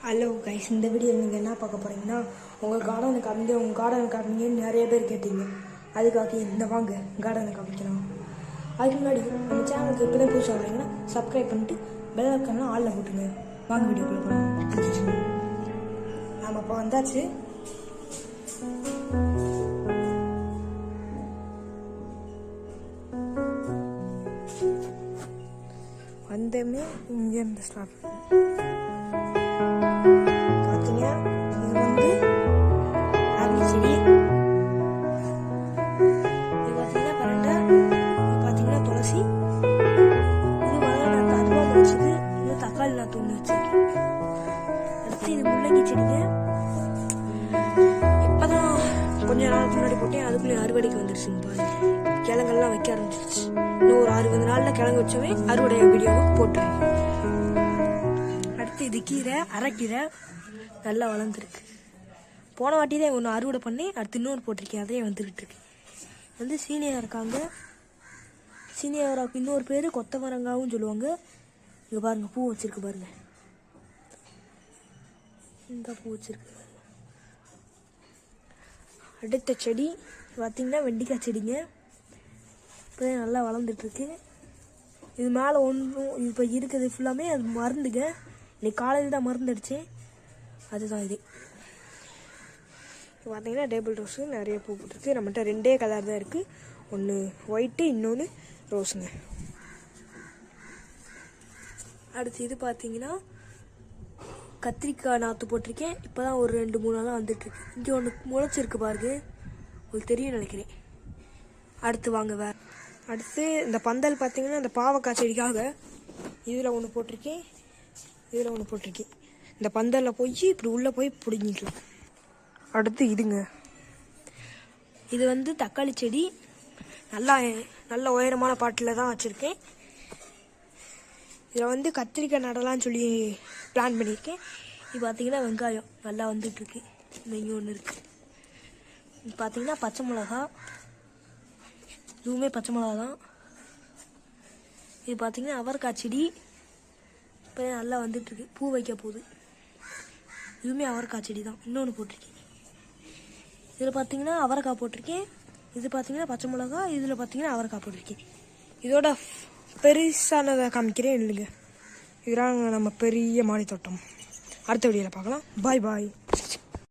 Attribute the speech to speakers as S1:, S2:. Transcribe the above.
S1: Hello guys, இந்த video நீங்கள் என்ன பார்க்க போகிறீங்கன்னா, உங்கள் கார்டனை காமிங்கன்னு நிறைய பேர் கேட்டீங்க. அதுக்காக இந்த வாங்க கார்டனை காமிக்கலாம். அதுக்கு முன்னாடி நம்ம சேனலுக்கு இப்போ தான் புதுசாக வரீங்கன்னா சப்ஸ்கிரைப் பண்ணிட்டு பெல் ஐக்கான ஆளில் போட்டுங்க. வாங்க வீடியோக்குள்ளே போகலாம். நாம் இப்போ வந்தாச்சு. வந்தமே இங்கேருந்து ஸ்டார்ட் பார்த்தீங்க. இது வந்து ஆப்பிள் செடி. இது பார்த்தீங்கன்னா பரண்டை. இது பார்த்தீங்கன்னா துளசி. இது வளர நாற்று அதுவாக முடிச்சுது. இது தக்காளி நாற்று ஒன்று வச்சிருக்கு. அடுத்து இது முள்ளங்கி செடிங்க. இப்போதான் கொஞ்ச நாளுக்கு முன்னாடி போட்டேன். அதுக்குள்ளே அறுவடைக்கு வந்துருச்சுங்க. பாருங்க, கிழங்கெல்லாம் வைக்க ஆரம்பிச்சிருச்சு. இன்னும் ஒரு 60 நாளில் கிழங்கு வச்சவே அறுவடை வீடியோவுக்கு போட்டுருவேன். அடுத்து இது கீரை, அரைக்கீரை நல்லா வளர்ந்துருக்கு. போன வாட்டி தான் ஒன்று அறுவடை பண்ணி அடுத்து இன்னொன்று போட்டிருக்கேன். அதே வந்துக்கிட்டு இருக்கு. வந்து சீனியர் இருக்காங்க. சீனியராக்கு இன்னொரு பேர் கொத்தவரங்காவும் சொல்லுவாங்க. இங்கே பாருங்கள், பூ வச்சிருக்கு பாருங்க. இந்த பூ வச்சிருக்கு. அடுத்த செடி பார்த்தீங்கன்னா வெண்டிக்காய் செடிங்க. இப்போ நல்லா வளர்ந்துட்டுருக்கு. இது மேலே ஒன்றும் இப்போ இருக்குது ஃபுல்லாமே அது மருந்துங்க. இன்னைக்கு காலையில் தான் மருந்து அடித்தேன். அதுதான் இது. பார்த்தீங்கன்னா டேபிள் ரோஸு நிறைய பூ போட்டிருக்கு. நம்மகிட்ட 2 கலர் தான் இருக்குது. ஒன்று ஒயிட்டு, இன்னொன்று ரோஸுங்க. அடுத்து இது பார்த்தீங்கன்னா கத்திரிக்காய் நாற்று போட்டிருக்கேன். இப்போ தான் ஒரு 2-3 நாளாக வந்துட்டுருக்கு. இங்கே ஒன்று முளைச்சிருக்கு பாருங்க, உங்களுக்கு தெரியும் நினைக்கிறேன். அடுத்து வாங்க வேறு. அடுத்து இந்த பந்தல் பார்த்தீங்கன்னா இந்த பாவக்காய் செடிக்காக இதில் ஒன்று போட்டிருக்கேன், இதில் ஒன்று போட்டிருக்கேன். இந்த பந்தலில் போய் இப்படி உள்ளே போய் பிடிங்கிக்கலாம். அடுத்து இதுங்க. இது வந்து தக்காளி செடி. நல்ல உயரமான பாட்டில் தான் வச்சுருக்கேன். இதில் வந்து கத்திரிக்காய் நடலான்னு சொல்லி பிளான் பண்ணியிருக்கேன். இது பார்த்தீங்கன்னா வெங்காயம் நல்லா வந்துட்டுருக்கு. இங்கே ஒன்று இருக்குது. இது பார்த்தீங்கன்னா பச்சை மிளகா. இதுவுமே பச்சை மிளகா தான். இது பார்த்தீங்கன்னா அவரைக்காய் செடி. இப்போ நல்லா வந்துட்டுருக்கு, பூ வைக்க போகுது. இதுவுமே அவரைக்காய் செடி தான். இன்னொன்று போட்டிருக்கேன். இதில் பார்த்தீங்கன்னா அவரைக்காய் போட்டிருக்கேன். இது பார்த்தீங்கன்னா பச்சை மிளகா. இதில் பார்த்தீங்கன்னா அவரைக்காய் போட்டிருக்கேன். இதோட பெருசானதை காமிக்கிறேன் இல்லைங்க. இதுதான் நம்ம பெரிய மாடி தோட்டம். அடுத்த வீடியோவில் பார்க்கலாம். பாய் பாய்.